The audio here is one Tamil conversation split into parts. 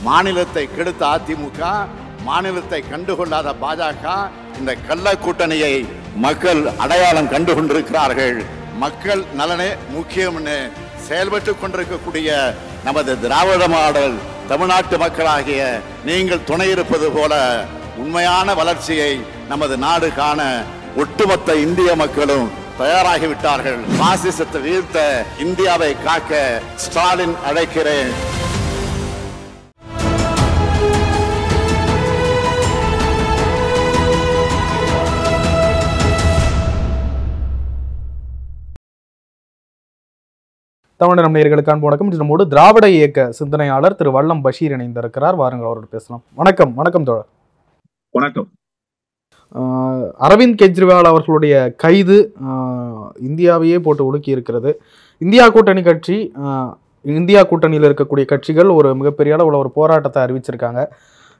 மாநிலத்தை கெடுத்த அதிமுக, மாநிலத்தை கண்டுகொள்ளாத பாஜக, இந்த கள்ள கூட்டணியை மக்கள் அடையாளம் கண்டு கொண்டிருக்கிறார்கள். மக்கள் நலனே முக்கியம்னு செயல்பட்டு கொண்டிருக்கக்கூடிய நமது திராவிட மாடல் தமிழ்நாட்டு மக்களாகிய நீங்கள் துணை இருப்பது போல உண்மையான வளர்ச்சியை நமது நாடு காண ஒட்டுமொத்த இந்திய மக்களும் தயாராகிவிட்டார்கள். பாசிசத்தை வீழ்த்த இந்தியாவை காக்க ஸ்டாலின் அழைக்கிறேன். தமிழ் நேயர்களுக்கான வணக்கம். நம்மோடு திராவிட இயக்க சிந்தனையாளர் திரு வல்லம் பஷீர் இணைந்திருக்கிறார். வாருங்கள், அவரோடு பேசலாம். வணக்கம். வணக்கம் தோழர். வணக்கம். அரவிந்த் கெஜ்ரிவால் அவர்களுடைய கைது இந்தியாவையே போட்டு உலுக்கி இருக்கிறது. இந்தியா கூட்டணியில் இருக்கக்கூடிய கட்சிகள் ஒரு மிகப்பெரிய அளவில் ஒரு போராட்டத்தை அறிவிச்சிருக்காங்க.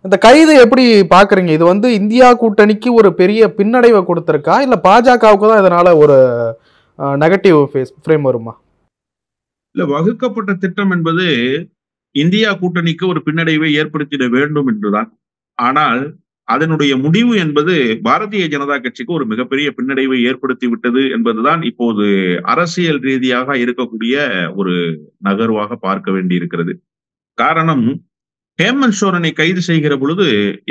இந்த கைது எப்படி பாக்குறீங்க? இது இந்தியா கூட்டணிக்கு ஒரு பெரிய பின்னடைவை கொடுத்திருக்கா, இல்ல பாஜகவுக்கு தான் இதனால ஒரு நெகட்டிவ் ஃப்ரேம் வருமா? இல்ல, வகுக்கப்பட்ட திட்டம் என்பது இந்தியா கூட்டணிக்கு ஒரு பின்னடைவை ஏற்படுத்திட வேண்டும் என்றுதான். ஆனால் அதனுடைய முடிவு என்பது பாரதிய ஜனதா கட்சிக்கு ஒரு மிகப்பெரிய பின்னடைவை ஏற்படுத்தி விட்டது என்பதுதான் இப்போது அரசியல் ரீதியாக இருக்கக்கூடிய ஒரு நகர்வாக பார்க்க வேண்டியிருக்கிறது. காரணம், ஹேமந்த் சோரனை கைது செய்கிற பொழுது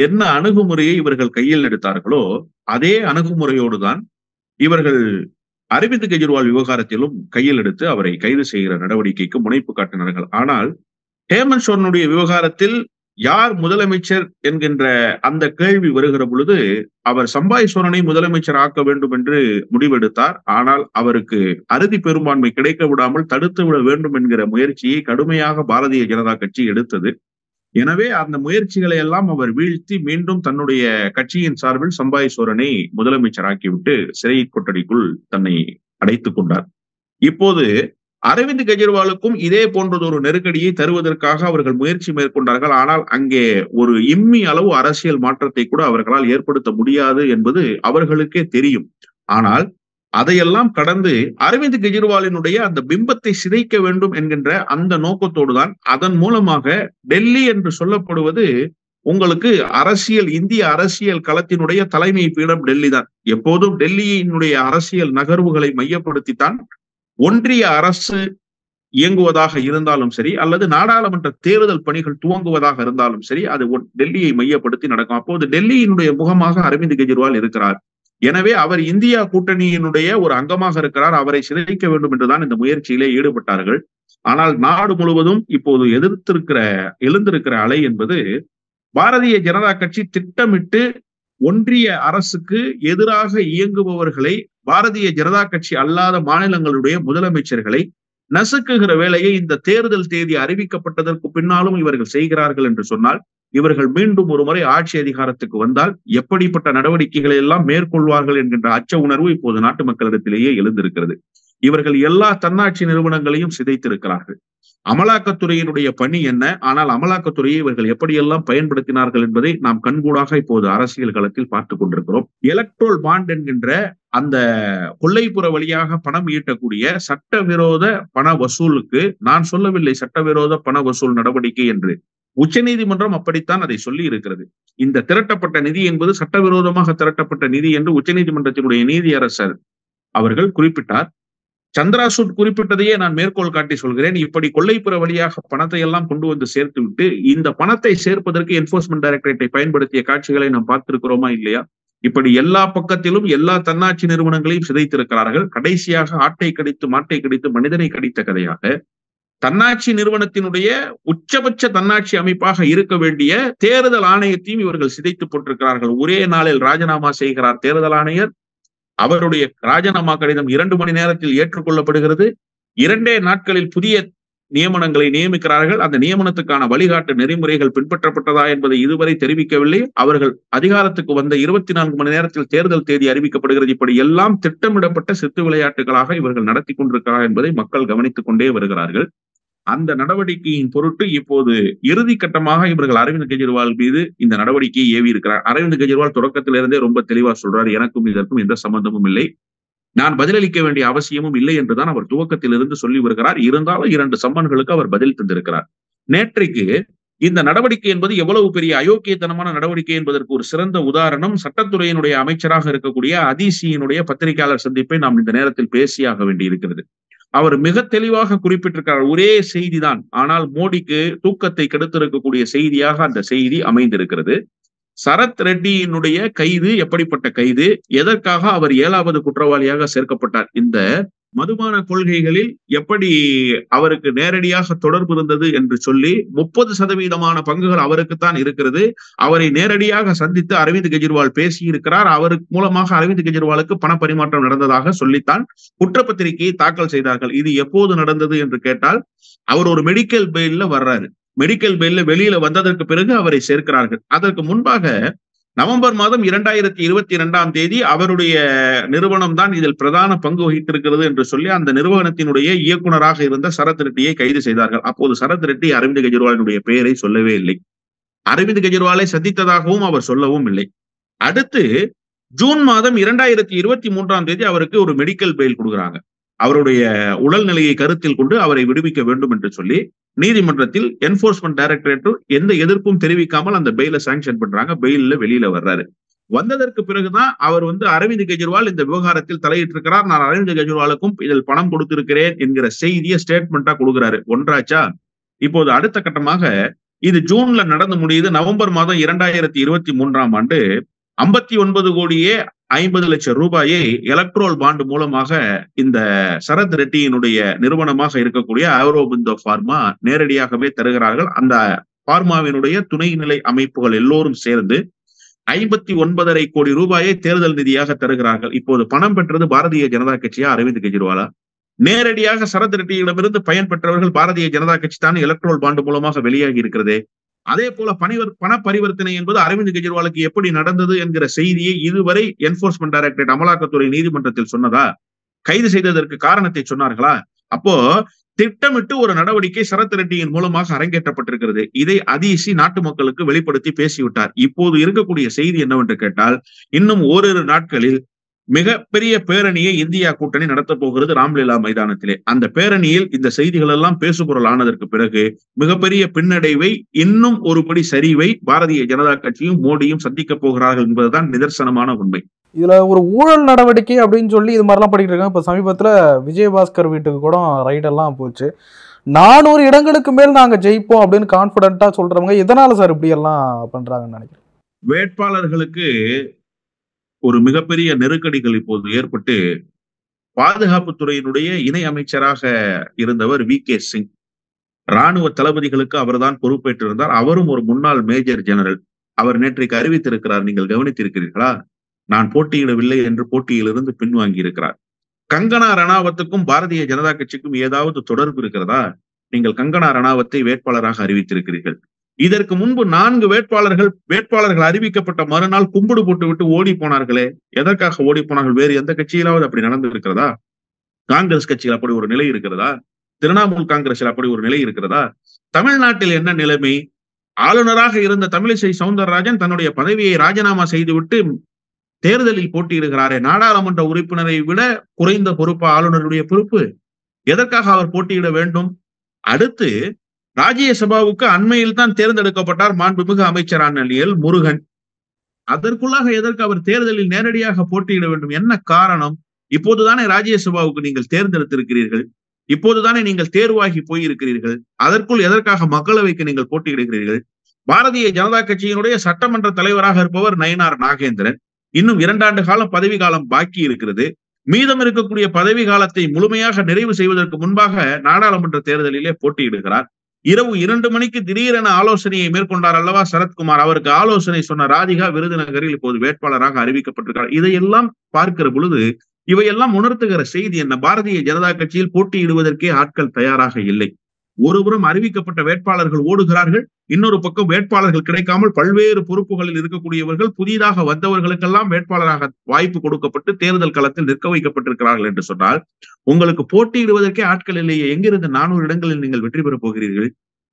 என்ன அணுகுமுறையை இவர்கள் கையில் எடுத்தார்களோ அதே அணுகுமுறையோடு தான் இவர்கள் அரவிந்த் கெஜ்ரிவால் விவகாரத்திலும் கையில் எடுத்து அவரை கைது செய்கிற நடவடிக்கைக்கு முனைப்பு காட்டினார்கள். ஆனால் ஹேமந்த் சோரனுடைய விவகாரத்தில் யார் முதலமைச்சர் என்கின்ற அந்த கேள்வி வருகிற பொழுது அவர் சம்பாய் சோரனை முதலமைச்சர் ஆக்க வேண்டும் என்று முடிவெடுத்தார். ஆனால் அவருக்கு அறுதி பெரும்பான்மை கிடைக்க விடாமல் தடுத்து விட வேண்டும் என்கிற முயற்சியை கடுமையாக பாரதிய ஜனதா கட்சி எடுத்தது. எனவே அந்த முயற்சிகளை எல்லாம் அவர் வீழ்த்தி மீண்டும் தன்னுடைய கட்சியின் சார்பில் சம்பாய் சோரனை முதலமைச்சராக்கிவிட்டு சிறை கொட்டடிக்குள் தன்னை அடைத்துக் கொண்டார். இப்போது அரவிந்த் கெஜ்ரிவாலுக்கும் இதே போன்றது ஒரு நெருக்கடியை தருவதற்காக அவர்கள் முயற்சி மேற்கொண்டார்கள். ஆனால் அங்கே ஒரு இம்மி அளவு அரசியல் மாற்றத்தை கூட அவர்களால் ஏற்படுத்த முடியாது என்பது அவர்களுக்கே தெரியும். ஆனால் அதையெல்லாம் கடந்து அரவிந்த் கெஜ்ரிவாலினுடைய அந்த பிம்பத்தை சிதைக்க வேண்டும் என்கின்ற அந்த நோக்கத்தோடு தான் அதன் மூலமாக டெல்லி என்று சொல்லப்படுவது உங்களுக்கு இந்திய அரசியல் களத்தினுடைய தலைமை பீடம் டெல்லி தான். எப்போதும் டெல்லியினுடைய அரசியல் நகர்வுகளை மையப்படுத்தித்தான் ஒன்றிய அரசு இயங்குவதாக இருந்தாலும் சரி, அல்லது நாடாளுமன்ற தேர்தல் பணிகள் துவங்குவதாக இருந்தாலும் சரி, அது டெல்லியை மையப்படுத்தி நடக்கும். அப்போது டெல்லியினுடைய முகமாக அரவிந்த் கெஜ்ரிவால் இருக்கிறார். எனவே அவர் இந்தியா கூட்டணியினுடைய ஒரு அங்கமாக இருக்கிறார். அவரை சிதைக்க வேண்டும் என்றுதான் இந்த முயற்சியிலே ஈடுபட்டார்கள். ஆனால் நாடு முழுவதும் இப்போது எழுந்திருக்கிற அலை என்பது பாரதிய ஜனதா கட்சி திட்டமிட்டு ஒன்றிய அரசுக்கு எதிராக இயங்குபவர்களை, பாரதிய ஜனதா கட்சி அல்லாத மாநிலங்களுடைய முதலமைச்சர்களை நசுக்குகிற வேலையை இந்த தேர்தல் தேதி அறிவிக்கப்பட்டதற்கு பின்னாலும் இவர்கள் செய்கிறார்கள் என்று சொன்னால், இவர்கள் மீண்டும் ஒரு முறை ஆட்சி அதிகாரத்துக்கு வந்தால் எப்படிப்பட்ட நடவடிக்கைகளை எல்லாம் மேற்கொள்வார்கள் என்கின்ற அச்ச உணர்வு இப்போது நாட்டு மக்களிடத்திலேயே எழுந்திருக்கிறது. இவர்கள் எல்லா தன்னாட்சி நிறுவனங்களையும் சிதைத்திருக்கிறார்கள். அமலாக்கத்துறையினுடைய பணி என்ன? ஆனால் அமலாக்கத்துறையை இவர்கள் எப்படியெல்லாம் பயன்படுத்தினார்கள் என்பதை நாம் கண்கூடாக இப்போது அரசியல் களத்தில் பார்த்துக் கொண்டிருக்கிறோம். எலக்ட்ரோல் பாண்ட் என்கின்ற அந்த கொள்ளைப்புற வழியாக பணம் ஈட்டக்கூடிய சட்டவிரோத பண வசூலுக்கு, நான் சொல்லவில்லை சட்டவிரோத பண வசூல் நடவடிக்கை என்று, உச்சநீதிமன்றம் அப்படித்தான் அதை சொல்லி இருக்கிறது. இந்த திரட்டப்பட்ட நிதி என்பது சட்டவிரோதமாக திரட்டப்பட்ட நிதி என்று உச்சநீதிமன்றத்தினுடைய நீதியரசர் அவர்கள் குறிப்பிட்டார். சந்திராசூட் குறிப்பிட்டதையே நான் மேற்கோள் காட்டி சொல்கிறேன். இப்படி கொள்ளைப்புற வழியாக பணத்தை எல்லாம் கொண்டு வந்து சேர்த்து விட்டு இந்த பணத்தை சேர்ப்பதற்கு என்போர்ஸ்மெண்ட் டைரக்டரேட்டை பயன்படுத்திய காட்சிகளை நாம் பார்த்திருக்கிறோமா இல்லையா? இப்படி எல்லா பக்கத்திலும் எல்லா தன்னாட்சி நிறுவனங்களையும் சிதைத்திருக்கிறார்கள். கடைசியாக ஆட்டை கடித்து மாட்டை கடித்து மனிதனை கடித்த கதையாக தன்னாட்சி நிறுவனத்தினுடைய உச்சபட்ச தன்னாட்சி அமைப்பாக இருக்க வேண்டிய தேர்தல் ஆணையத்தையும் இவர்கள் சிதைத்து போட்டிருக்கிறார்கள். ஒரே நாளில் ராஜினாமா செய்கிறார் தேர்தல் ஆணையர். அவருடைய ராஜினாமா கடிதம் 2 மணி நேரத்தில் ஏற்றுக்கொள்ளப்படுகிறது. 2 நாட்களில் புதிய நியமனங்களை நியமிக்கிறார்கள். அந்த நியமனத்துக்கான வழிகாட்டு நெறிமுறைகள் பின்பற்றப்பட்டதா என்பதை இதுவரை தெரிவிக்கவில்லை. அவர்கள் அதிகாரத்துக்கு வந்த 24 மணி நேரத்தில் தேர்தல் தேதி அறிவிக்கப்படுகிறது. இப்படி எல்லாம் திட்டமிடப்பட்ட சித்து விளையாட்டுகளாக இவர்கள் நடத்தி கொண்டிருக்கிறார்கள் என்பதை மக்கள் கவனித்துக் கொண்டே வருகிறார்கள். அந்த நடவடிக்கையின் பொருட்டு இப்போது இறுதி கட்டமாக இவர்கள் அரவிந்த் கெஜ்ரிவால் மீது இந்த நடவடிக்கையை ஏவி இருக்கிறார். அரவிந்த் கெஜ்ரிவால் தொடக்கத்திலிருந்தே ரொம்ப தெளிவா சொல்றாரு, எனக்கும் இதற்கும் எந்த சம்பந்தமும் இல்லை, நான் பதிலளிக்க வேண்டிய அவசியமும் இல்லை என்றுதான் அவர் துவக்கத்திலிருந்து சொல்லி வருகிறார். இருந்தாலும் 2 சம்மன்களுக்கு அவர் பதில் தந்திருக்கிறார். நேற்றைக்கு இந்த நடவடிக்கை என்பது எவ்வளவு பெரிய அயோக்கியத்தனமான நடவடிக்கை என்பதற்கு ஒரு சிறந்த உதாரணம் சட்டத்துறையினுடைய அமைச்சராக இருக்கக்கூடிய அதிசியினுடைய பத்திரிகையாளர் சந்திப்பை நாம் இந்த நேரத்தில் பேசியாக வேண்டியிருக்கிறது. அவர் மிக தெளிவாக குறிப்பிட்டிருக்கிறார். ஒரே செய்திதான், ஆனால் மோடிக்கு தூக்கத்தை கெடுத்திருக்கக்கூடிய செய்தியாக அந்த செய்தி அமைந்திருக்கிறது. சரத் ரெட்டியினுடைய கைது எப்படிப்பட்ட கைது, எதற்காக அவர் 7வது குற்றவாளியாக சேர்க்கப்பட்டார், இந்த மதுபான கொள்கைகளில் எப்படி அவருக்கு நேரடியாக தொடர்பு இருந்தது என்று சொல்லி 30% பங்குகள் அவருக்குத்தான் இருக்கிறது. அவரை நேரடியாக சந்தித்து அரவிந்த் கெஜ்ரிவால் பேசியிருக்கிறார். அவருக்கு மூலமாக அரவிந்த் கெஜ்ரிவாலுக்கு பண பரிமாற்றம் நடந்ததாக சொல்லித்தான் குற்றப்பத்திரிகையை தாக்கல் செய்தார்கள். இது எப்போது நடந்தது என்று கேட்டால், அவர் ஒரு மெடிக்கல் பெயில்ல வர்றாரு. மெடிக்கல் பெயில்ல வெளியில வந்ததற்கு பிறகு அவரை சேர்க்கிறார்கள். அதற்கு முன்பாக நவம்பர் மாதம் 2022 அவருடைய நிறுவனம் தான் இதில் பிரதான பங்கு வகித்திருக்கிறது என்று சொல்லி அந்த நிறுவனத்தினுடைய இயக்குநராக இருந்த சரத் ரெட்டியை கைது செய்தார்கள். அப்போது சரத் ரெட்டி அரவிந்த் கெஜ்ரிவாலினுடைய பெயரை சொல்லவே இல்லை. அரவிந்த் கெஜ்ரிவாலை சந்தித்ததாகவும் அவர் சொல்லவும் இல்லை. அடுத்து ஜூன் மாதம் 2023 அவருக்கு ஒரு மெடிக்கல் பெயில் கொடுக்குறாங்க. அவருடைய உடல்நிலையை கருத்தில் கொண்டு அவரை விடுவிக்க வேண்டும் என்று சொல்லி நீதிமன்றத்தில் என்போர்ஸ்மெண்ட் டைரக்டரேட் எந்த எதிர்ப்பும் தெரிவிக்காமல் அந்த பெயில சாங்ஷன் பண்றாங்க. பெயில்ல வெளியில வர்றாரு. வந்ததற்கு பிறகுதான் அவர் அரவிந்த் கெஜ்ரிவால் இந்த விவகாரத்தில் தலையிட்டிருக்கிறார். நான் அரவிந்த் கெஜ்ரிவாலுக்கும் இதில் பணம் கொடுத்திருக்கிறேன் என்கிற செய்தியை ஸ்டேட்மெண்டா கொடுக்கிறாரு. ஒன்றாச்சா? இப்போது அடுத்த கட்டமாக இது ஜூன்ல நடந்து முடியுது. நவம்பர் மாதம் 2023 59 கோடியே 50 லட்சம் ரூபாயை எலக்ட்ரோல் பாண்ட் மூலமாக இந்த சரத் ரெட்டியினுடைய நிறுவனமாக இருக்கக்கூடிய ஆரோபிந்தோ பார்மா நேரடியாகவே தருகிறார்கள். அந்த பார்மாவினுடைய துணைநிலை அமைப்புகள் எல்லோரும் சேர்ந்து 59.5 கோடி ரூபாயை தேர்தல் நிதியாக தருகிறார்கள். இப்போது பணம் பெற்றது பாரதிய ஜனதா கட்சியா அரவிந்த் கெஜ்ரிவாலா? நேரடியாக சரத் ரெட்டியிடமிருந்து பயன் பெற்றவர்கள் பாரதிய ஜனதா கட்சி தான் எலக்ட்ரோல் பாண்ட் மூலமாக வெளியாகி இருக்கிறது. அதே போல பண பரிவர்த்தனை என்பது அரவிந்த் கெஜ்ரிவாலுக்கு எப்படி நடந்தது என்கிற செய்தியை இதுவரை என்போர்ஸ்மெண்ட் டைரக்டரேட் அமலாக்கத்துறை நீதிமன்றத்தில் சொன்னதா? கைது செய்ததற்கு காரணத்தை சொன்னார்களா? அப்போ திட்டமிட்டு ஒரு நடவடிக்கை சரத் ரெட்டியின் மூலமாக அரங்கேற்றப்பட்டிருக்கிறது. இதை அதிசி நாட்டு மக்களுக்கு வெளிப்படுத்தி பேசிவிட்டார். இப்போது இருக்கக்கூடிய செய்தி என்னவென்று கேட்டால், இன்னும் ஓரிரு நாட்களில் மிகப்பெரிய பேரணியை இந்தியா கூட்டணி நடத்த போகிறது ராம்லீலா மைதானத்திலே. அந்த பேரணியில் இந்த செய்திகள் எல்லாம் பேசுபொருள் ஆனதற்கு பிறகு மிகப்பெரிய பின்னடைவை, இன்னும் ஒருபடி சரிவை பாரதிய ஜனதா கட்சியும் மோடியும் சந்திக்க போகிறார்கள் என்பதுதான் நிதர்சனமான உண்மை. இதுல ஒரு ஊழல் நடவடிக்கை அப்படின்னு சொல்லி இது மாதிரிலாம் படிக்கிட்டு இருக்காங்க. இப்ப சமீபத்துல விஜயபாஸ்கர் வீட்டுக்கு கூட ரைடெல்லாம் போச்சு. 400 இடங்களுக்கு மேல் நாங்க ஜெயிப்போம் அப்படின்னு கான்பிடண்டா சொல்றவங்க எதனால சார் இப்படி எல்லாம் பண்றாங்கன்னு நினைக்கிறேன்? வேட்பாளர்களுக்கு ஒரு மிகப்பெரிய நெருக்கடிகள் இப்போது ஏற்பட்டு, பாதுகாப்புத்துறையினுடைய இணை அமைச்சராக இருந்தவர் VK சிங், ராணுவ தளபதிகளுக்கு அவர்தான் பொறுப்பேற்றிருந்தார். அவரும் ஒரு முன்னாள் மேஜர் ஜெனரல். அவர் நேற்றைக்கு அறிவித்திருக்கிறார், நீங்கள் கவனித்திருக்கிறீர்களா, நான் போட்டியிடவில்லை என்று போட்டியிலிருந்து பின்வாங்கி இருக்கிறார். கங்கனா ரணாவத்துக்கும் பாரதிய ஜனதா கட்சிக்கும் ஏதாவது தொடர்பு இருக்கிறதா? நீங்கள் கங்கனா ரணாவத்தை வேட்பாளராக அறிவித்திருக்கிறீர்கள். இதற்கு முன்பு 4 வேட்பாளர்கள் அறிவிக்கப்பட்ட மறுநாள் கும்பிடு போட்டு விட்டு ஓடி போனார்களே, எதற்காக ஓடி போனார்கள்? வேறு எந்த கட்சியிலாவது அப்படி நடந்து இருக்கிறதா? காங்கிரஸ் கட்சியில் அப்படி ஒரு நிலை இருக்கிறதா? திரிணாமுல் காங்கிரஸில் அப்படி ஒரு நிலை இருக்கிறதா? தமிழ்நாட்டில் என்ன நிலைமை? ஆளுநராக இருந்த தமிழிசை சவுந்தரராஜன் தன்னுடைய பதவியை ராஜினாமா செய்துவிட்டு தேர்தலில் போட்டியிடுகிறாரே, நாடாளுமன்ற உறுப்பினரை விட குறைந்த பொறுப்பு ஆளுநருடைய பொறுப்பு. எதற்காக அவர் போட்டியிட வேண்டும்? அடுத்து ராஜ்யசபாவுக்கு அண்மையில் தான் தேர்ந்தெடுக்கப்பட்டார் மாண்புமிகு அமைச்சரான எல் முருகன். அதற்குள்ளாக எதற்கு அவர் தேர்தலில் நேரடியாக போட்டியிட வேண்டும்? என்ன காரணம்? இப்போதுதானே ராஜ்யசபாவுக்கு நீங்கள் தேர்ந்தெடுத்திருக்கிறீர்கள், இப்போதுதானே நீங்கள் தேர்வாகி போயிருக்கிறீர்கள். அதற்குள் எதற்காக மக்களவைக்கு நீங்கள் போட்டியிடுகிறீர்கள்? பாரதிய ஜனதா கட்சியினுடைய சட்டமன்ற தலைவராக இருப்பவர் நயினார் நாகேந்திரன். இன்னும் 2 ஆண்டு காலம் பதவி காலம் பாக்கி இருக்கிறது. மீதம் இருக்கக்கூடிய பதவி காலத்தை முழுமையாக நிறைவு செய்வதற்கு முன்பாக நாடாளுமன்ற தேர்தலிலே போட்டியிடுகிறார். இரவு 2 மணிக்கு திடீரென ஆலோசனையை மேற்கொண்டார் அல்லவா சரத்குமார். அவருக்கு ஆலோசனை சொன்ன ராதிகா விருதுநகரில் இப்போது வேட்பாளராக அறிவிக்கப்பட்டிருக்கிறார். இதையெல்லாம் பார்க்கிற பொழுது இவையெல்லாம் உணர்த்துகிற செய்தி என்ன? பாரதிய ஜனதா கட்சியில் போட்டியிடுவதற்கே ஆட்கள் தயாராக இல்லை. ஒருபுறம் அறிவிக்கப்பட்ட வேட்பாளர்கள் ஓடுகிறார்கள், இன்னொரு பக்கம் வேட்பாளர்கள் கிடைக்காமல் பல்வேறு பொறுப்புகளில் இருக்கக்கூடியவர்கள் புதிதாக வந்தவர்களுக்கெல்லாம் வேட்பாளராக வாய்ப்பு கொடுக்கப்பட்டு தேர்தல் களத்தில் நிற்க வைக்கப்பட்டிருக்கிறார்கள் என்று சொன்னால் உங்களுக்கு போட்டியிடுவதற்கே ஆட்கள் இல்லையே, எங்கிருந்து 400 இடங்களில் நீங்கள் வெற்றி பெறப் போகிறீர்கள்?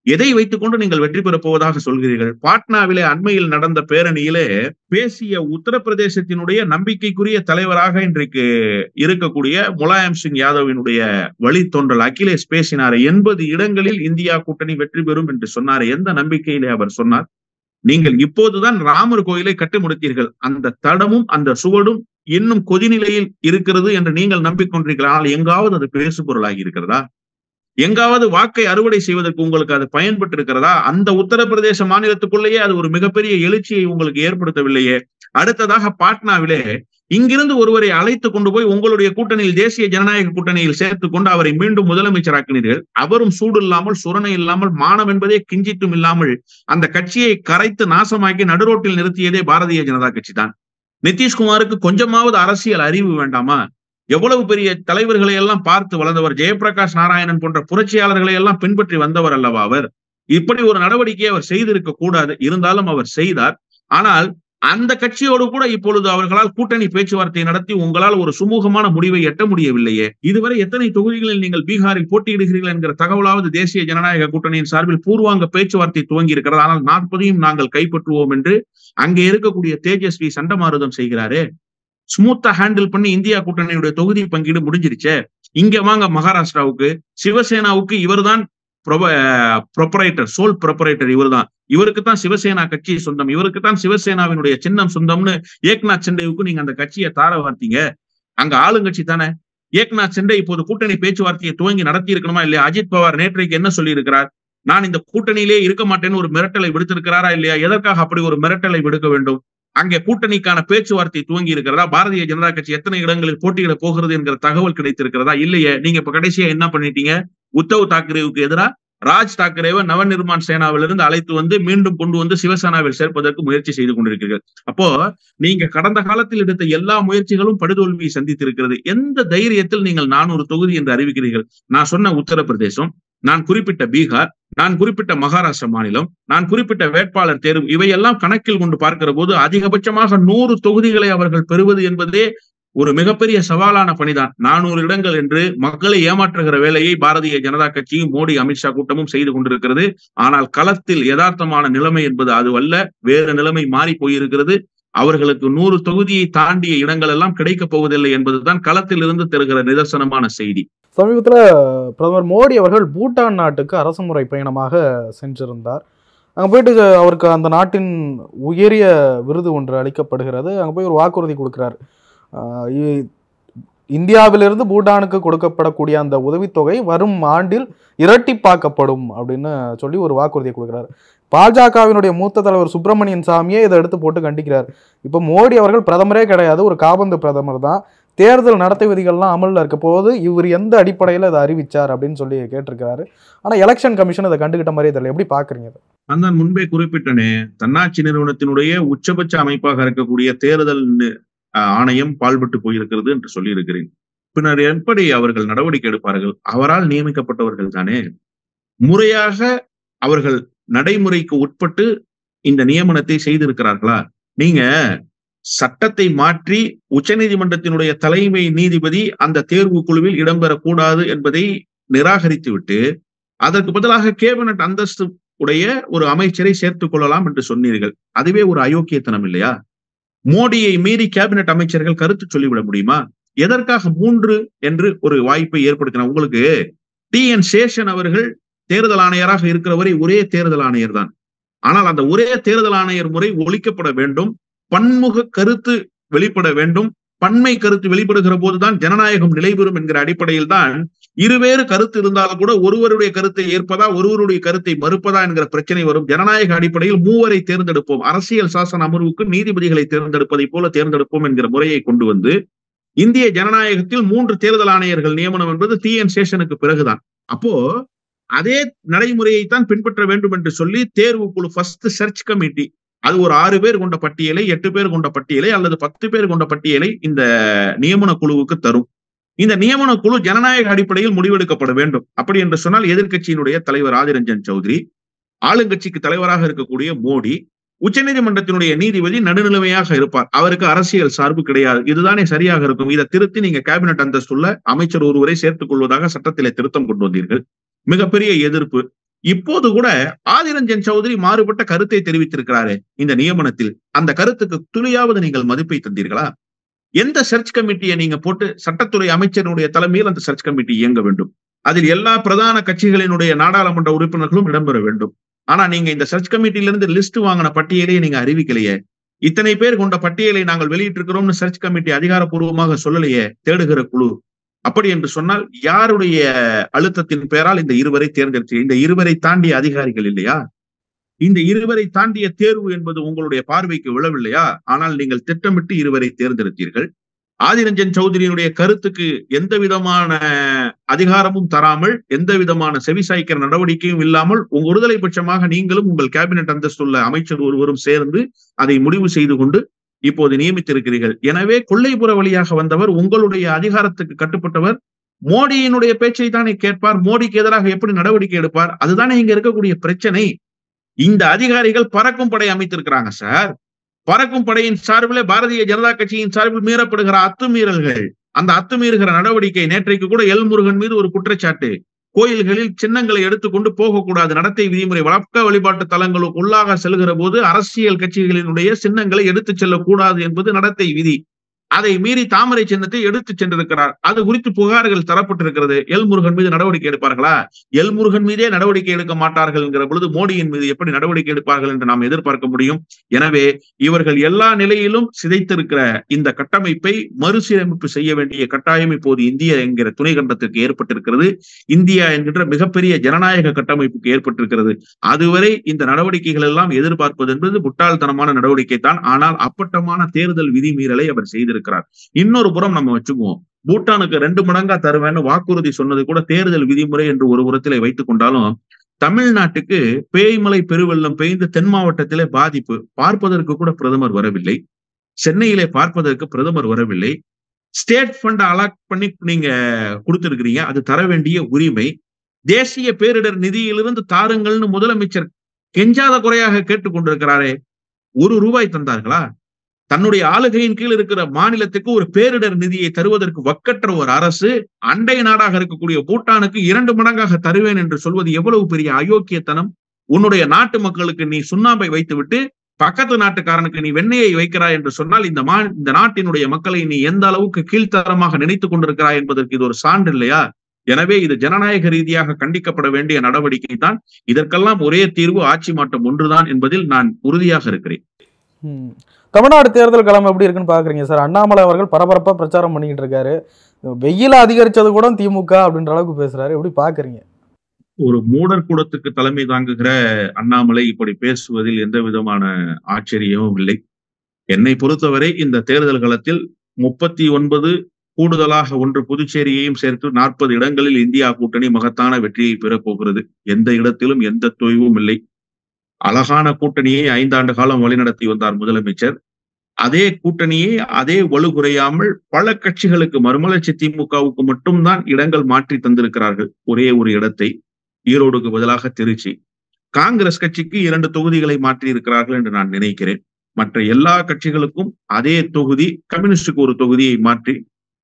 எதை வைத்துக் கொண்டு நீங்கள் வெற்றி பெறப் போவதாக சொல்கிறீர்கள்? பாட்னாவிலே அண்மையில் நடந்த பேரணியிலே பேசிய உத்தரப்பிரதேசத்தினுடைய நம்பிக்கைக்குரிய தலைவராக இன்றைக்கு இருக்கக்கூடிய முலாயம் சிங் யாதவினுடைய வழித்தோன்றல் அகிலேஷ் பேசினார். 80 இடங்களில் இந்தியா கூட்டணி வெற்றி பெறும் என்று சொன்னார். எந்த நம்பிக்கையிலே அவர் சொன்னார்? நீங்கள் இப்போதுதான் ராமர் கோயிலை கட்டி முடித்தீர்கள். அந்த தடமும் அந்த சுவடும் இன்னும் கொதிநிலையில் இருக்கிறது என்று நீங்கள் நம்பிக்கொண்டிருக்கிறார்கள். எங்காவது அது பேசு பொருளாகி இருக்கிறதா? எங்காவது வாக்கை அறுவடை செய்வதற்கு உங்களுக்கு அது பயன்பட்டு இருக்கிறதா? அந்த உத்தரப்பிரதேச மாநிலத்துக்குள்ளேயே அது ஒரு மிகப்பெரிய எழுச்சியை உங்களுக்கு ஏற்படுத்தவில்லையே. அடுத்ததாக பாட்னாவிலே இங்கிருந்து ஒருவரை அழைத்து கொண்டு போய் உங்களுடைய கூட்டணியில், தேசிய ஜனநாயக கூட்டணியில் சேர்த்துக் கொண்டு அவரை மீண்டும் முதலமைச்சராக்கினீர்கள். அவரும் சூடு இல்லாமல், சுரணை இல்லாமல், மானம் என்பதே கிஞ்சிட்டும் இல்லாமல் அந்த கட்சியை கரைத்து நாசமாக்கி நடுரோட்டில் நிறுத்தியதே பாரதிய ஜனதா கட்சி தான். நிதிஷ்குமாருக்கு கொஞ்சமாவது அரசியல் அறிவு வேண்டாமா? எவ்வளவு பெரிய தலைவர்களை எல்லாம் பார்த்து வளர்ந்தவர். ஜெயபிரகாஷ் நாராயணன் போன்ற புரட்சியாளர்களை எல்லாம் பின்பற்றி வந்தவர் அல்லவா அவர். இப்படி ஒரு நடவடிக்கையை அவர் செய்திருக்க கூடாது. இருந்தாலும் அவர் செய்தார். ஆனால் அந்த கட்சியோடு கூட இப்பொழுது அவர்களால் கூட்டணி பேச்சுவார்த்தை நடத்தி உங்களால் ஒரு சுமூகமான முடிவை எட்ட முடியவில்லையே. இதுவரை எத்தனை தொகுதிகளில் நீங்கள் பீகாரில் போட்டியிடுகிறீர்கள் என்கிற தகவலாவது தேசிய ஜனநாயக கூட்டணியின் சார்பில் பூர்வாங்க பேச்சுவார்த்தை துவங்கி இருக்கிறது. ஆனால் 40ஐயும் நாங்கள் கைப்பற்றுவோம் என்று அங்கே இருக்கக்கூடிய தேஜஸ்வி சண்டமாருதம் செய்கிறாரே. ஸ்மூத்தா ஹேண்டில் பண்ணி இந்தியா கூட்டணியுடைய தொகுதி பங்கீடு முடிஞ்சிருச்சே. இங்க வாங்க மகாராஷ்டிராவுக்கு, சிவசேனாவுக்கு இவர்தான் ப்ரொபரேட்டர், சோல் ப்ரொபரேட்டர் இவர்தான். இவருக்குத்தான் சிவசேனா கட்சி சொந்தம், இவருக்குத்தான் சிவசேனாவினுடைய சின்னம் சொந்தம்னு ஏக்நாத் சிண்டேவுக்கு நீங்க அந்த கட்சியை தார வார்த்தீங்க. அங்க ஆளுங்கட்சி தானே. ஏக்நாத் சிண்டே இப்போது கூட்டணி பேச்சுவார்த்தையை துவங்கி நடத்தி இருக்கணுமா இல்லையா? அஜித் பவார் நேற்றைக்கு என்ன சொல்லி இருக்கிறார்? நான் இந்த கூட்டணியிலே இருக்க மாட்டேன்னு ஒரு மிரட்டலை விடுத்திருக்கிறாரா இல்லையா? எதற்காக அப்படி ஒரு மிரட்டலை விடுக்க வேண்டும்? அங்கே கூட்டணிக்கான பேச்சுவார்த்தை துவங்கி இருக்கிறதா? பாரதிய ஜனதா கட்சி எத்தனை இடங்களில் போட்டியிட போகிறது என்கிற தகவல் கிடைத்திருக்கிறதா? இல்லையே. நீங்க இப்ப கடைசியா என்ன பண்ணிட்டீங்க? உத்தவ் தாக்கரேவுக்கு எதிராக ராஜ் தாக்கரேவை நவநிர்மாண் சேனாவிலிருந்து அழைத்து வந்து மீண்டும் கொண்டு வந்து சிவசேனாவில் சேர்ப்பதற்கு முயற்சி செய்து கொண்டிருக்கிறீர்கள். அப்போ நீங்க கடந்த காலத்தில் எடுத்த எல்லா முயற்சிகளும் படுதோல்வியை சந்தித்திருக்கிறது. எந்த தைரியத்தில் நீங்கள் 400 தொகுதி என்று அறிவிக்கிறீர்கள்? நான் சொன்ன உத்தரப்பிரதேசம், நான் குறிப்பிட்ட பீகார், நான் குறிப்பிட்ட மகாராஷ்டிரா மாநிலம், நான் குறிப்பிட்ட வேட்பாளர் தேர்வு, இவையெல்லாம் கணக்கில் கொண்டு பார்க்கிற போது அதிகபட்சமாக 100 தொகுதிகளை அவர்கள் பெறுவது என்பதே ஒரு மிகப்பெரிய சவாலான பணிதான். 400 இடங்கள் என்று மக்களை ஏமாற்றுகிற வேலையை பாரதிய ஜனதா கட்சியும் மோடி அமித்ஷா கூட்டமும் செய்து கொண்டிருக்கிறது. ஆனால் களத்தில் யதார்த்தமான நிலைமை என்பது அதுவல்ல. வேறு நிலைமை மாறி போயிருக்கிறது. அவர்களுக்கு 100 தொகுதியை தாண்டிய இடங்கள் எல்லாம் கிடைக்கப் போவதில்லை என்பதுதான் களத்தில் இருந்து தருகிற நிதர்சனமான செய்தி. சமீபத்தில் பிரதமர் மோடி அவர்கள் பூட்டான் நாட்டுக்கு அரசுமுறை பயணமாக சென்றிருந்தார். அங்கே போயிட்டு அவருக்கு அந்த நாட்டின் உயரிய விருது ஒன்று அளிக்கப்படுகிறது. அங்கே போய் ஒரு வாக்குறுதி கொடுக்கிறார். இந்தியாவிலிருந்து பூட்டானுக்கு கொடுக்கப்படக்கூடிய அந்த உதவித்தொகை வரும் ஆண்டில் இரட்டிப்பாக்கப்படும் அப்படின்னு சொல்லி ஒரு வாக்குறுதியை கொடுக்கிறார். பாஜகவினுடைய மூத்த தலைவர் சுப்பிரமணியன் சாமியே இதை எடுத்து போட்டு கண்டிக்கிறார். இப்போ மோடி அவர்கள் பிரதமரே கிடையாது, ஒரு காபந்து பிரதமர் தான். தேர்தல் நடத்தை விதிகள்லாம் அமலில் இருக்க போது இவர் எந்த அடிப்படையில் இதை அறிவிச்சார் அப்படின்னு சொல்லி கேட்டிருக்கிறாரு. ஆனால் எலெக்ஷன் கமிஷன் அதை கண்டுகிட்ட மாதிரியே தெரியல. எப்படி பாக்குறீங்க? நான் முன்பே குறிப்பிட்டனே, தன்னாட்சி நிறுவனத்தினுடைய உச்சபட்ச அமைப்பாக இருக்கக்கூடிய தேர்தல் ஆணையம் பால்பட்டு போயிருக்கிறது என்று சொல்லி இருக்கிறேன். பின்னர் எப்படி அவர்கள் நடவடிக்கை எடுப்பார்கள்? அவரால் நியமிக்கப்பட்டவர்கள் தானே. முறையாக அவர்கள் நடைமுறைக்கு உட்பட்டு இந்த நியமனத்தை செய்திருக்கிறார்களா? நீங்க சட்டத்தை மாற்றி உச்சநீதிமன்றத்தினுடைய தலைமை நீதிபதி அந்த தேர்வு குழுவில் இடம்பெறக்கூடாது என்பதை நிராகரித்து விட்டு அதற்கு பதிலாக கேபினட் அந்தஸ்து உடைய ஒரு அமைச்சரை சேர்த்துக் கொள்ளலாம் என்று சொன்னீர்கள். அதுவே ஒரு அயோக்கியத்தனம் இல்லையா? மோடியை மீறி கேபினட் அமைச்சர்கள் கருத்து சொல்லிவிட முடியுமா? எதற்காக 3 என்று ஒரு வாய்ப்பை ஏற்படுத்தின? உங்களுக்கு TN சேஷன் அவர்கள் தேர்தல் ஆணையராக இருக்கிறவரை ஒரே தேர்தல் ஆணையர் தான். ஆனால் அந்த ஒரே தேர்தல் ஆணையர் முறை ஒழிக்கப்பட வேண்டும். பன்முக கருத்து வெளிப்பட வேண்டும். பன்மை கருத்து வெளிப்படுகிற போதுதான் ஜனநாயகம் நிலைபெறும் என்கிற அடிப்படையில் தான் இருவேறு கருத்து இருந்தாலும் கூட ஒருவருடைய கருத்தை ஏற்பதா ஒருவருடைய கருத்தை மறுப்பதா என்கிற பிரச்சனை வரும். ஜனநாயக அடிப்படையில் 3 தேர்ந்தெடுப்போம், அரசியல் சாசன அமர்வுக்கு நீதிபதிகளை தேர்ந்தெடுப்பதை போல தேர்ந்தெடுப்போம் என்கிற முறையை கொண்டு வந்து இந்திய ஜனநாயகத்தில் 3 தேர்தல் ஆணையர்கள் நியமனம் என்பது TN சேஷனுக்கு பிறகுதான். அப்போ அதே நடைமுறையைத்தான் பின்பற்ற வேண்டும் என்று சொல்லி தேர்வு குழு ஃபர்ஸ்ட் சர்ச் கமிட்டி, அது ஒரு 6 பேர் கொண்ட பட்டியலை, 8 பேர் கொண்ட பட்டியலை அல்லது 10 பேர் கொண்ட பட்டியலை இந்த நியமன குழுவுக்கு தரும். இந்த நியமன குழு ஜனநாயக அடிப்படையில் முடிவெடுக்கப்பட வேண்டும். அப்படி என்று சொன்னால் எதிர்கட்சியினுடைய தலைவர் ஆதிர் ரஞ்சன் சௌத்ரி, ஆளுங்கட்சிக்கு தலைவராக இருக்கக்கூடிய மோடி, உச்சநீதிமன்றத்தினுடைய நீதிபதி நடுநிலைமையாக இருப்பார். அவருக்கு அரசியல் சார்பு கிடையாது. இதுதானே சரியாக இருக்கும். இதை திருத்தி நீங்க கேபினட் அந்தஸ்துள்ள அமைச்சர் ஒருவரை சேர்த்துக் கொள்வதாக சட்டத்திலே திருத்தம் கொண்டு வந்தீர்கள். மிகப்பெரிய எதிர்ப்பு. இப்போது கூட ஆதிர் ரஞ்சன் சௌத்ரி மாறுபட்ட கருத்தை தெரிவித்திருக்கிறாரே இந்த நியமனத்தில். அந்த கருத்துக்கு துளியாவது நீங்கள் மதிப்பை தந்தீர்களா? எந்த சர்ச் கமிட்டியை நீங்க போட்டு, சட்டத்துறை அமைச்சருடைய தலைமையில் அந்த சர்ச் கமிட்டி இயங்க வேண்டும். அதில் எல்லா பிரதான கட்சிகளினுடைய நாடாளுமன்ற உறுப்பினர்களும் இடம்பெற வேண்டும். ஆனா நீங்க இந்த சர்ச் கமிட்டியிலிருந்து லிஸ்ட் வாங்கின பட்டியலையே நீங்க அறிவிக்கலையே. இத்தனை பேர் கொண்ட பட்டியலை நாங்கள் வெளியிட்டிருக்கிறோம்னு சர்ச் கமிட்டி அதிகாரப்பூர்வமாக சொல்லலையே, தேடுகிற குழு. அப்படி என்று சொன்னால் யாருடைய அழுத்தத்தின் பெயரால் இந்த இருவரை தேர்ந்தெடுத்து, இந்த இருவரை தாண்டிய அதிகாரிகள் இல்லையா? இந்த இருவரை தாண்டிய தேர்வு என்பது உங்களுடைய பார்வைக்கு விழவில்லையா? ஆனால் நீங்கள் திட்டமிட்டு இருவரை தேர்ந்தெடுத்தீர்கள். ஆதிர் ரஞ்சன் சௌத்ரியினுடைய கருத்துக்கு எந்த விதமான அதிகாரமும் தராமல், எந்த விதமான செவிசாய்க்கிற நடவடிக்கையும் இல்லாமல், உங்க ஒருதலை பட்சமாக நீங்களும் உங்கள் கேபினெட் அந்தஸ்துள்ள அமைச்சர் ஒருவரும் சேர்ந்து அதை முடிவு செய்து கொண்டு இப்போது நியமித்திருக்கிறீர்கள். எனவே கொல்லைப்புற வழியாக வந்தவர், உங்களுடைய அதிகாரத்துக்கு கட்டுப்பட்டவர், மோடியினுடைய பேச்சை தானே கேட்பார். மோடிக்கு எதிராக எப்படி நடவடிக்கை எடுப்பார்? அதுதானே இங்க இருக்கக்கூடிய பிரச்சனை. இந்த அதிகாரிகள் பறக்கும் படை அமைத்திருக்கிறாங்க சார். பறக்கும் படையின் சார்பில் பாரதிய ஜனதா கட்சியின் சார்பில் மீறப்படுகிற அத்துமீறல்கள், அந்த அத்துமீறுகிற நடவடிக்கை. நேற்றைக்கு கூட எல் முருகன் மீது ஒரு குற்றச்சாட்டு. கோயில்களில் சின்னங்களை எடுத்துக்கொண்டு போகக்கூடாது, நடத்தை விதிமுறை. வழக்க வழிபாட்டு தலங்களுக்கு உள்ளாக செல்கிற போது அரசியல் கட்சிகளினுடைய சின்னங்களை எடுத்துச் செல்லக்கூடாது என்பது நடத்தை விதி. அதை மீறி தாமரை சின்னத்தை எடுத்து சென்றிருக்கிறார். அது குறித்து புகார்கள் தரப்பட்டிருக்கிறது. எல் முருகன் மீது நடவடிக்கை எடுப்பார்களா? எல் முருகன் மீதே நடவடிக்கை எடுக்க மாட்டார்கள் என்கிற பொழுது மோடியின் மீது எப்படி நடவடிக்கை எடுப்பார்கள் என்று நாம் எதிர்பார்க்க முடியும்? எனவே இவர்கள் எல்லா நிலையிலும் சிதைத்திருக்கிற இந்த கட்டமைப்பை மறுசீரமைப்பு செய்ய வேண்டிய கட்டாயம் இப்போது இந்தியா என்கிற துணை கண்டத்திற்கு ஏற்பட்டிருக்கிறது. இந்தியா என்கின்ற மிகப்பெரிய ஜனநாயக கட்டமைப்புக்கு ஏற்பட்டிருக்கிறது. அதுவரை இந்த நடவடிக்கைகள் எல்லாம் எதிர்பார்ப்பது என்பது முட்டாள்தனமான நடவடிக்கை தான். ஆனால் அப்பட்டமான தேர்தல் விதிமீறலை அவர் செய்திருக்கிறார். இன்னொரு புறம் நம்ம வச்சுக்குவோம், பூட்டானுக்கு 2 மடங்கா தருவேன்னு வாக்குறுதி சொன்னது கூட தேர்தல் விதிமுறை என்று ஒரு புறத்திலே வைத்துக் கொண்டாலும், தமிழ்நாட்டுக்கு பேய்மலை பெருவெள்ளம் பெய்து தென் மாவட்டத்திலே பாதிப்பு, பார்ப்பதற்கு கூட பிரதமர் வரவில்லை. சென்னையிலே பார்ப்பதற்கு பிரதமர் வரவில்லை. ஸ்டேட் ஃபண்ட் அலாட் பண்ணி நீங்க கொடுத்திருக்கிறீங்க, அது தர வேண்டிய உரிமை. தேசிய பேரிடர் நிதியிலிருந்து தாருங்கள்னு முதலமைச்சர் கெஞ்சாத குறையாக கேட்டுக் கொண்டிருக்கிறாரே, ₹1 தந்தார்களா? தன்னுடைய ஆளுகையின் கீழ் இருக்கிற மாநிலத்துக்கு ஒரு பேரிடர் நிதியை தருவதற்கு வக்கற்ற ஒரு அரசு அண்டை நாடாக இருக்கக்கூடிய பூட்டானுக்கு 2 மடங்காக தருவேன் என்று சொல்வது எவ்வளவு பெரிய அயோக்கியத்தனம்! உன்னுடைய நாட்டு மக்களுக்கு நீ சுண்ணாம்பை வைத்துவிட்டு பக்கத்து நாட்டுக்காரனுக்கு நீ வெண்ணெயை வைக்கிறாய் என்று சொன்னால் இந்த நாட்டினுடைய மக்களை நீ எந்த அளவுக்கு கீழ்த்தரமாக நினைத்துக் கொண்டிருக்கிறாய் என்பதற்கு இது ஒரு சான்று இல்லையா? எனவே இது ஜனநாயக ரீதியாக கண்டிக்கப்பட வேண்டிய நடவடிக்கை தான். இதற்கெல்லாம் ஒரே தீர்வு ஆட்சி மாற்றம் ஒன்றுதான் என்பதில் நான் உறுதியாக இருக்கிறேன். தமிழ்நாடு தேர்தல் களம் எப்படி இருக்குன்னு பாக்குறீங்க சார்? அண்ணாமலை அவர்கள் பரபரப்பா பிரச்சாரம் பண்ணிக்கிட்டு இருக்காரு. வெயில அதிகரிச்சது கூட திமுக அப்படின்ற அளவுக்கு பேசுறாரு. எப்படி பாக்குறீங்க? ஒரு மூடர் கூடத்துக்கு தலைமை தாங்குகிற அண்ணாமலை இப்படி பேசுவதில் எந்த விதமான ஆச்சரியமும் இல்லை. என்னை பொறுத்தவரை இந்த தேர்தல் களத்தில் 39 கூடுதலாக 1 புதுச்சேரியையும் சேர்த்து 40 இடங்களில் இந்தியா கூட்டணி மகத்தான வெற்றியை பெறப் போகிறது. எந்த இடத்திலும் எந்த தொய்வும் இல்லை. அழகான கூட்டணியை 5 ஆண்டு காலம் வழிநடத்தி வந்தார் முதலமைச்சர். அதே கூட்டணியை அதே வலுகுறையாமல் பல கட்சிகளுக்கு, மறுமலர்ச்சி திமுகவுக்கு மட்டும்தான் இடங்கள் மாற்றி தந்திருக்கிறார்கள். ஒரே ஒரு இடத்தை, ஈரோடுக்கு பதிலாக திருச்சி. காங்கிரஸ் கட்சிக்கு 2 தொகுதிகளை மாற்றி இருக்கிறார்கள் என்று நான் நினைக்கிறேன். மற்ற எல்லா கட்சிகளுக்கும் அதே தொகுதி, கம்யூனிஸ்டுக்கு ஒரு தொகுதியை மாற்றி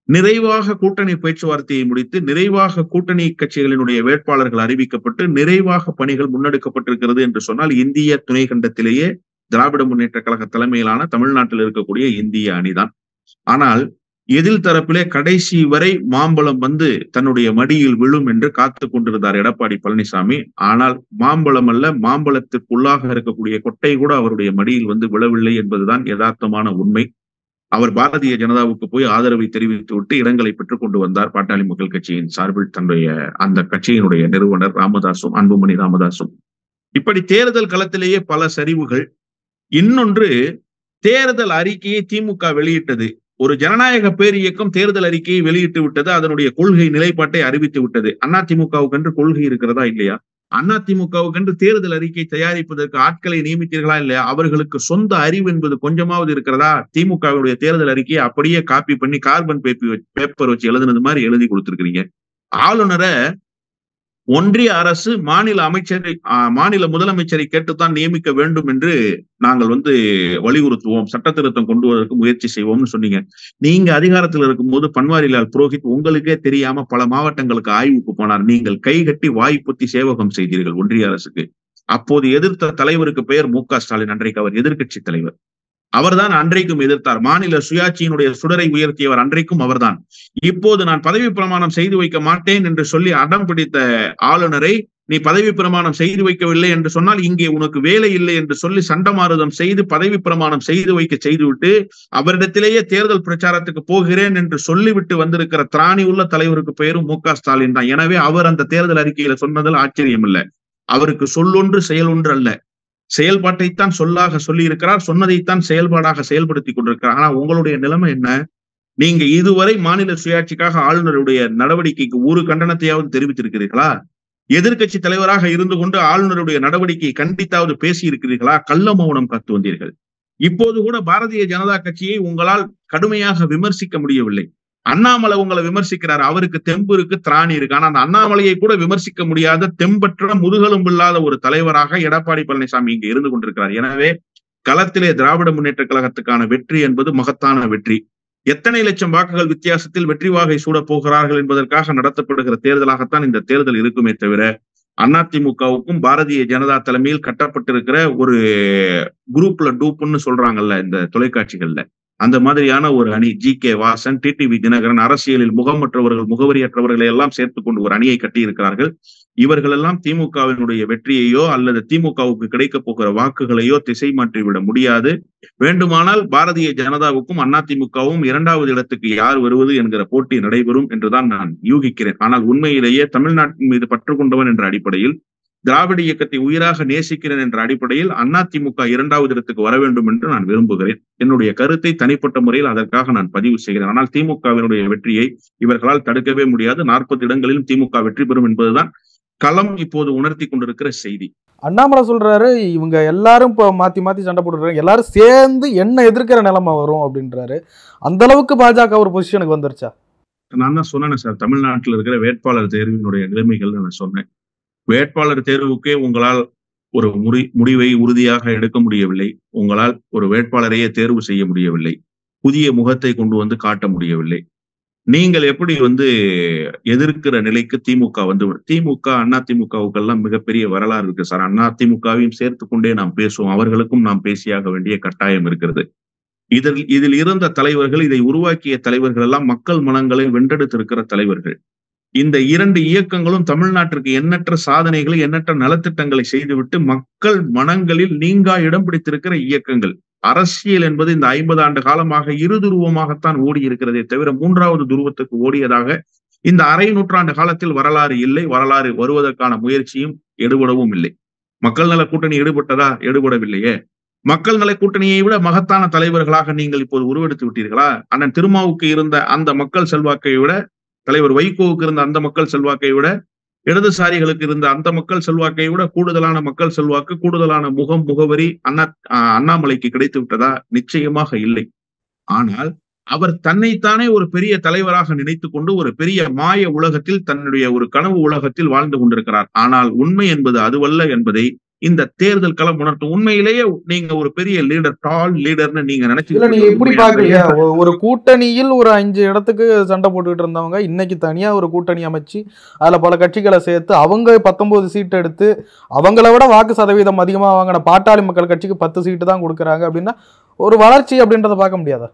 நிறைவாக கூட்டணி பேச்சுவார்த்தையை முடித்து, நிறைவாக கூட்டணி கட்சிகளினுடைய வேட்பாளர்கள் அறிவிக்கப்பட்டு, நிறைவாக பணிகள் முன்னெடுக்கப்பட்டிருக்கிறது என்று சொன்னால் இந்திய துணை கண்டத்திலேயே திராவிட முன்னேற்ற கழக தலைமையிலான தமிழ்நாட்டில் இருக்கக்கூடிய இந்திய அணிதான். ஆனால் எதில் தரப்பிலே கடைசி வரை மாம்பழம் வந்து தன்னுடைய மடியில் விழும் என்று காத்து கொண்டிருந்தார் எடப்பாடி பழனிசாமி. ஆனால் மாம்பழம் அல்ல, மாம்பழத்திற்குள்ளாக இருக்கக்கூடிய கொட்டை கூட அவருடைய மடியில் வந்து விழவில்லை என்பதுதான் யதார்த்தமான உண்மை. அவர் பாரதிய ஜனதாவுக்கு போய் ஆதரவை தெரிவித்து விட்டு இடங்களை பெற்றுக் கொண்டு வந்தார். பாட்டாளி மக்கள் கட்சியின் சார்பில் தன்னுடைய அந்த கட்சியினுடைய நிறுவனர் ராமதாசும், அன்புமணி ராமதாசும். இப்படி தேர்தல் களத்திலேயே பல சரிவுகள். இன்னொன்று, தேர்தல் அறிக்கையை திமுக வெளியிட்டது. ஒரு ஜனநாயக பேர் இயக்கம் தேர்தல் அறிக்கையை வெளியிட்டு விட்டது, அதனுடைய கொள்கை நிலைப்பாட்டை அறிவித்து விட்டது. அதிமுகவுக்கு என்று கொள்கை இருக்கிறதா இல்லையா? அதிமுகவுக்கு என்று தேர்தல் அறிக்கை தயாரிப்பதற்கு ஆட்களை நியமித்தீர்களா இல்லையா? அவர்களுக்கு சொந்த அறிவு என்பது கொஞ்சமாவது இருக்கிறதா? திமுகவுடைய தேர்தல் அறிக்கையை அப்படியே காப்பி பண்ணி கார்பன் பேப்பர் வச்சு எழுதுனது மாதிரி எழுதி கொடுத்திருக்கிறீங்க. ஆளுநரை ஒன்றிய அரசு மாநில முதலமைச்சரை கேட்டுத்தான் நியமிக்க வேண்டும் என்று நாங்கள் வலியுறுத்துவோம், சட்ட திருத்தம் கொண்டு வருவதற்கு முயற்சி செய்வோம்னு சொன்னீங்க. நீங்க அதிகாரத்தில் இருக்கும்போது பன்வாரிலால் புரோஹித் உங்களுக்கே தெரியாம பல மாவட்டங்களுக்கு ஆய்வுக்கு போனார். நீங்கள் கை கட்டி வாய் பொத்தி சேவகம் செய்தீர்கள் ஒன்றிய அரசுக்கு. அப்போது எதிர்த்த தலைவருக்கு பெயர் மு.க.ஸ்டாலின். அன்றைக்கு அவர் எதிர்க்கட்சி தலைவர். அவர்தான் அன்றைக்கும் எதிர்த்தார். மாநில சுயாட்சியினுடைய சுடரை உயர்த்தியவர் அன்றைக்கும் அவர்தான். இப்போது நான் பதவி பிரமாணம் செய்து வைக்க மாட்டேன் என்று சொல்லி அடம் பிடித்த ஆளுநரை நீ பதவி பிரமாணம் செய்து வைக்கவில்லை என்று சொன்னால் இங்கே உனக்கு வேலை இல்லை என்று சொல்லி சண்டமாருதம் செய்து பதவி பிரமாணம் செய்து வைக்க செய்துவிட்டு அவரிடத்திலேயே தேர்தல் பிரச்சாரத்துக்கு போகிறேன் என்று சொல்லிவிட்டு வந்திருக்கிற திராணி உள்ள தலைவருக்கு பெயரும் மு.க.ஸ்டாலின் தான். எனவே அவர் அந்த தேர்தல் அறிக்கையில சொன்னதில் ஆச்சரியம் இல்லை. அவருக்கு சொல்லொன்று செயலொன்று அல்ல, செயல்பாட்டைத்தான் சொல்லாக சொல்லி இருக்கிறார், சொன்னதைத்தான் செயல்பாடாக செயல்படுத்தி கொண்டிருக்கிறார். ஆனா உங்களுடைய நிலைமை என்ன? நீங்க இதுவரை மாநில சுயாட்சிக்காக ஆளுநருடைய நடவடிக்கைக்கு ஒரு கண்டனத்தையாவது தெரிவித்திருக்கிறீர்களா? எதிர்க்கட்சி தலைவராக இருந்து கொண்டு ஆளுநருடைய நடவடிக்கையை கண்டித்தாவது பேசி இருக்கிறீர்களா? கள்ள மௌனம் காத்து வந்தீர்கள். இப்போது கூட பாரதிய ஜனதா கட்சியை உங்களால் கடுமையாக விமர்சிக்க முடியவில்லை. அண்ணாமலை உங்களை விமர்சிக்கிறார், அவருக்கு தெம்பு இருக்கு, திராணி இருக்கு. ஆனா அந்த அண்ணாமலையை கூட விமர்சிக்க முடியாத தெம்பற்ற முதுகெலும்பு இல்லாத ஒரு தலைவராக எடப்பாடி பழனிசாமி இங்க இருந்து கொண்டிருக்கிறார். எனவே களத்திலே திராவிட முன்னேற்ற கழகத்துக்கான வெற்றி என்பது மகத்தான வெற்றி. எத்தனை லட்சம் வாக்குகள் வித்தியாசத்தில் வெற்றி வாகை சூட போகிறார்கள் என்பதற்காக நடத்தப்படுகிற தேர்தலாகத்தான் இந்த தேர்தல் இருக்குமே தவிர அதிமுகவுக்கும் பாரதிய ஜனதா தலைமையில் கட்டப்பட்டிருக்கிற ஒரு குரூப்ல டூப்புன்னு சொல்றாங்கல்ல இந்த தொலைக்காட்சிகள்ல, அந்த மாதிரியான ஒரு அணி, ஜி.கே. வாசன், டிடிவி தினகரன், அரசியலில் முகமற்றவர்கள், முகவரியற்றவர்களை எல்லாம் சேர்த்துக் கொண்டு ஒரு அணியை கட்டி இருக்கிறார்கள். இவர்கள் எல்லாம் திமுகவினுடைய வெற்றியையோ அல்லது திமுகவுக்கு கிடைக்க போகிற வாக்குகளையோ திசை மாற்றிவிட முடியாது. வேண்டுமானால் பாரதிய ஜனதாவுக்கும் அதிமுகவும் இரண்டாவது இடத்துக்கு யார் வருவது என்கிற போட்டி நடைபெறும் என்றுதான் நான் யூகிக்கிறேன். ஆனால் உண்மையிலேயே தமிழ்நாட்டின் மீது பற்று கொண்டவன் என்ற அடிப்படையில், திராவிட இயக்கத்தை உயிராக நேசிக்கிறேன் என்ற அடிப்படையில் அதிமுக இரண்டாவது இடத்துக்கு வர வேண்டும் என்று நான் விரும்புகிறேன். என்னுடைய கருத்தை தனிப்பட்ட முறையில் அதற்காக நான் பதிவு செய்கிறேன். ஆனால் திமுகவினுடைய வெற்றியை இவர்களால் தடுக்கவே முடியாது. 40 இடங்களிலும் திமுக வெற்றி பெறும் என்பதுதான் களம் இப்போது உணர்த்தி கொண்டிருக்கிற செய்தி. அண்ணாமலை சொல்றாரு, இவங்க எல்லாரும் இப்போ மாத்தி மாத்தி சண்டை போட்டுருக்காங்க, எல்லாரும் சேர்ந்து என்ன எதிர்க்கிற நிலைமை வரும் அப்படின்றாரு. அந்த அளவுக்கு பாஜக ஒரு பொசிஷனுக்கு வந்துருச்சா? நான் தான் சொன்னேன் சார், தமிழ்நாட்டில் இருக்கிற வேட்பாளர் தேர்வினுடைய நிலைமைகள் நான் சொன்னேன். வேட்பாளர் தேர்வுக்கே உங்களால் ஒரு முடிவை உறுதியாக எடுக்க முடியவில்லை. உங்களால் ஒரு வேட்பாளரையே தேர்வு செய்ய முடியவில்லை. புதிய முகத்தை கொண்டு வந்து காட்ட முடியவில்லை. நீங்கள் எப்படி எதிர்க்கிற நிலைக்கு திமுக திமுக அதிமுகவுக்கெல்லாம் மிகப்பெரிய வரலாறு இருக்கு சார். அதிமுகவையும் சேர்த்து கொண்டே நாம் பேசுவோம். அவர்களுக்கும் நாம் பேசியாக வேண்டிய கட்டாயம் இருக்கிறது. இதில் இருந்த தலைவர்கள், இதை உருவாக்கிய தலைவர்கள் எல்லாம் மக்கள் மனங்களை வென்றெடுத்திருக்கிற தலைவர்கள். இந்த 2 இயக்கங்களும் தமிழ்நாட்டிற்கு எண்ணற்ற சாதனைகளை, எண்ணற்ற நலத்திட்டங்களை செய்துவிட்டு மக்கள் மனங்களில் நீங்கா இடம் பிடித்திருக்கிற இயக்கங்கள். அரசியல் என்பது இந்த 50 ஆண்டு காலமாக இருதுருவமாகத்தான் ஓடி இருக்கிறதே தவிர 3வது துருவத்துக்கு ஓடியதாக இந்த அரை நூற்றாண்டு காலத்தில் வரலாறு இல்லை. வரலாறு வருவதற்கான முயற்சியும் எடுபடவும் இல்லை. மக்கள் நல கூட்டணி எடுபட்டதா? எடுபடவில்லையே. மக்கள் நல கூட்டணியை விட மகத்தான தலைவர்களாக நீங்கள் இப்போது உருவெடுத்து விட்டீர்களா? அண்ணன் திருமாவுக்கு இருந்த அந்த மக்கள் செல்வாக்கை விட, தலைவர் வைகோவுக்கு இருந்த அந்த மக்கள் செல்வாக்கை விட, இடதுசாரிகளுக்கு இருந்த அந்த மக்கள் செல்வாக்கை விட கூடுதலான மக்கள் செல்வாக்கு, கூடுதலான முகவரி அண்ணாமலைக்கு கிடைத்து விட்டதா? நிச்சயமாக இல்லை. ஆனால் அவர் தன்னைத்தானே ஒரு பெரிய தலைவராக நினைத்துக் கொண்டு ஒரு பெரிய மாய உலகத்தில், தன்னுடைய ஒரு கனவு உலகத்தில் வாழ்ந்து கொண்டிருக்கிறார். ஆனால் உண்மை என்பது அதுவல்ல என்பதை இந்த தேர்தல் களம் உணர்த்தும். உண்மையிலேயே நீங்க ஒரு பெரிய லீடர், டால் லீடர்னு நீங்க நினைச்சு, நீங்க எப்படி பாக்குறீங்க? ஒரு கூட்டணியில் ஒரு 5 இடத்துக்கு சண்டை போட்டுக்கிட்டு இருந்தவங்க இன்னைக்கு தனியா ஒரு கூட்டணி அமைச்சு அதுல பல கட்சிகளை சேர்த்து அவங்க 19 சீட் எடுத்து அவங்கள விட வாக்கு சதவீதம் அதிகமா வாங்கின பாட்டாளி மக்கள் கட்சிக்கு 10 சீட்டு தான் கொடுக்குறாங்க அப்படின்னா ஒரு வளர்ச்சி அப்படின்றத பார்க்க முடியாதா?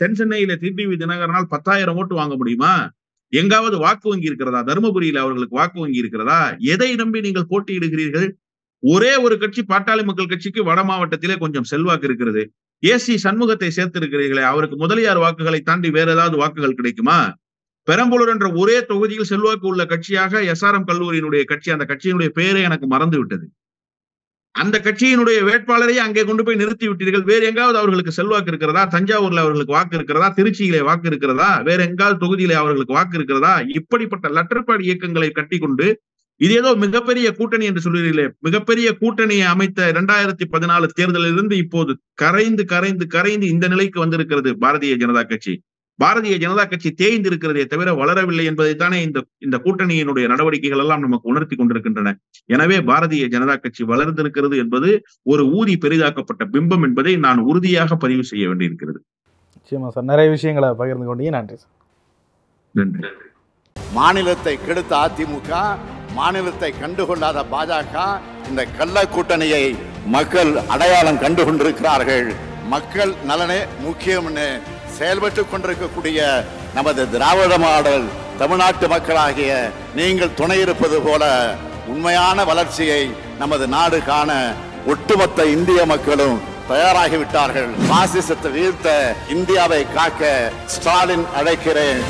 தென் சென்னையில டிடிவி தினகரனால் 10,000 ஓட்டு வாங்க முடியுமா? எங்காவது வாக்கு வங்கி இருக்கிறதா? தருமபுரியில அவர்களுக்கு வாக்கு வங்கி இருக்கிறதா? எதை நம்பி நீங்கள் போட்டியிடுகிறீர்கள்? ஒரே ஒரு கட்சி, பாட்டாளி மக்கள் கட்சிக்கு வட மாவட்டத்திலே கொஞ்சம் செல்வாக்கு இருக்கிறது. ஏசி சண்முகத்தை சேர்த்திருக்கிறீர்களே, அவருக்கு முதலியார் வாக்குகளை தாண்டி வேற ஏதாவது வாக்குகள் கிடைக்குமா? பெரம்பலூர் என்ற ஒரே தொகுதியில் செல்வாக்கு உள்ள கட்சியாக SRM கல்லூரியினுடைய கட்சி, அந்த கட்சியினுடைய பெயரே எனக்கு மறந்து விட்டது. அந்த கட்சியினுடைய வேட்பாளரை அங்கே கொண்டு போய் நிறுத்தி விட்டீர்கள். வேற எங்காவது அவர்களுக்கு செல்வாக்கு இருக்கிறதா? தஞ்சாவூர்ல அவர்களுக்கு வாக்கு இருக்கிறதா? திருச்சியிலே வாக்கு இருக்கிறதா? வேற எங்காவது தொகுதியிலே அவர்களுக்கு வாக்கு இருக்கிறதா? இப்படிப்பட்ட லட்டர்பாடி இயக்கங்களை கட்டி கொண்டு இது ஏதோ மிகப்பெரிய கூட்டணி என்று சொல்கிறீர்களே, மிகப்பெரிய கூட்டணியை அமைத்த 2014 தேர்தலிலிருந்து இப்போது கரைந்து கரைந்து கரைந்து இந்த நிலைக்கு வந்திருக்கிறது பாரதிய ஜனதா கட்சி. பாரதிய ஜனதா கட்சி தேய்ந்து இருக்கிறதே தவிர வளரவில்லை என்பதைத்தானே இந்த கூட்டணியினுடைய நடவடிக்கைகள் எல்லாம் நமக்கு உணர்த்தி கொண்டிருக்கின்றன. எனவே பாரதிய ஜனதா கட்சி வளர்ந்திருக்கிறது என்பது ஒரு ஊதி பெரிதாக்கப்பட்ட பிம்பம் என்பதை நான் உறுதியாக பதிவு செய்ய வேண்டியிருக்கிறது. நிச்சயமா சார், நிறைய விஷயங்களை பகிர்ந்து கொண்டீங்க. நன்றி சார். நன்றி. மாநிலத்தை கெடுத்த அதிமுக, மாநிலத்தை கண்டுகொள்ளாத பாஜக, இந்த கள்ள கூட்டணியை மக்கள் அடையாளம் கண்டு கொண்டிருக்கிறார்கள். மக்கள் நலனே முக்கியம்னு செயல்பட்டுக் கொண்டிருக்கக்கூடிய நமது திராவிட மாடல் தமிழ்நாட்டு மக்களாகிய நீங்கள் துணை இருப்பது போல உண்மையான வளர்ச்சியை நமது நாடு காண ஒட்டுமொத்த இந்திய மக்களும் தயாராகிவிட்டார்கள். பாசிசத்தை வீழ்த்த இந்தியாவை காக்க ஸ்டாலின் அழைக்கிறேன்.